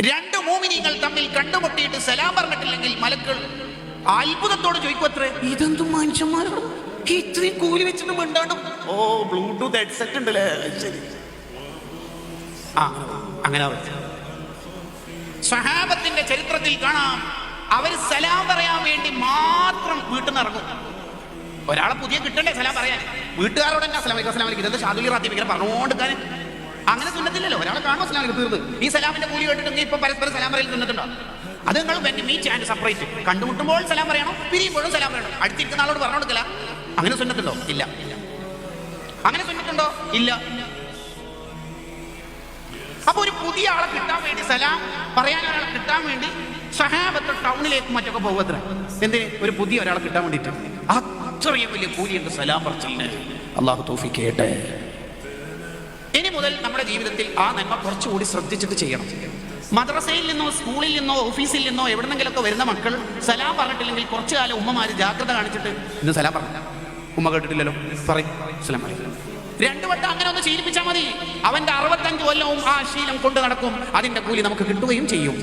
രണ്ട് മോമിനികൾ തമ്മിൽ കണ്ടുമുട്ടിയിട്ട് സലാം പറഞ്ഞിട്ടില്ലെങ്കിൽ മലക്കൾ അത്ഭുതത്തോട് ചോദിക്കുമത്രേ, ഇതെന്തും മനുഷ്യന്മാരോട് ഇത്രയും കൂലി വെച്ചിട്ട് മിണ്ടാണ്ടും. ഓ, ബ്ലൂടൂത്ത് ഹെഡ്സെറ്റ് ഉണ്ടല്ലേ, ശരി. അങ്ങനെ സ്വഹാബത്തിന്റെ ചരിത്രത്തിൽ കാണാം, അവർ സലാം പറയാൻ വേണ്ടി മാത്രം വീട്ടിൽ നിന്ന് ഇറങ്ങും. ഒരാളെ പുതിയ കിട്ടണ്ടേ സലാം പറയാൻ, വീട്ടുകാരോട് തന്നെ അസ്സലാമു അലൈക്കും അസ്സലാമു അലൈക്കും ഇതെന്താ ഷാദുൽ റാത്തീബ് ഇങ്ങനെ പറഞ്ഞുകൊടുക്കാൻ അങ്ങനെ സുന്നത്തില്ലല്ലോ. ഒരാളെ കാണുമ്പോൾ അസ്സലാമു അലൈക്കും തീർന്ന്. ഈ സലാമിന്റെ കൂലി കേട്ടിട്ട് ഇപ്പൊ പരസ്പരം സലാം പറയൽ തിന്നിട്ടുണ്ടോ? അത് നിങ്ങൾ മീറ്റ് ആൻഡ് സെപ്പറേറ്റ്. കണ്ടുമുട്ടുമ്പോൾ സലാം പറയണം, പിരിയുമ്പോഴും സലാം പറയണം. അടുത്തിരിക്കുന്ന ആളോട് പറഞ്ഞു കൊടുക്കല. അങ്ങനെ സുന്നത്തുണ്ടോ? ഇല്ല. അങ്ങനെ സുന്നത്തുണ്ടോ? ഇല്ല. അപ്പൊ ഒരു പുതിയ ആളെ കിട്ടാൻ വേണ്ടി, സലാം പറയാൻ ഒരാളെ കിട്ടാൻ വേണ്ടി സഹാബത്ത് ടൗണിലേക്ക് മറ്റൊക്കെ പോകത്ര. എന്തിന്? ഒരു പുതിയ ഒരാളെ കിട്ടാൻ വേണ്ടിയിട്ട്. അത്രയും വലിയ കൂലിയുണ്ട് സലാം പറച്ചിലിന്. അള്ളാഹു തൗഫീഖ് ചെയ്യട്ടെ. ഇനി മുതൽ നമ്മുടെ ജീവിതത്തിൽ ആ നന്മ കുറച്ചുകൂടി ശ്രദ്ധിച്ചിട്ട് ചെയ്യണം. മദ്രസയിൽ നിന്നോ സ്കൂളിൽ നിന്നോ ഓഫീസിൽ നിന്നോ എവിടെന്നെങ്കിലൊക്കെ വരുന്ന മക്കൾ സലാം പറഞ്ഞിട്ടില്ലെങ്കിൽ കുറച്ചു കാലം ഉമ്മമാര് ജാഗ്രത കാണിച്ചിട്ട്, ഇന്ന് സലാം പറഞ്ഞ ഉമ്മ കേട്ടിട്ടില്ലല്ലോ, പറയും അസ്സലാമു അലൈക്കും. 2 വട്ടം അങ്ങനെ ഒന്ന് ശീലിപ്പിച്ചാൽ മതി. അവന്റെ 65 കൊല്ലവും ആ ശീലം കൊണ്ട് നടക്കും. അതിന്റെ കൂലി നമുക്ക് കിട്ടുകയും ചെയ്യും.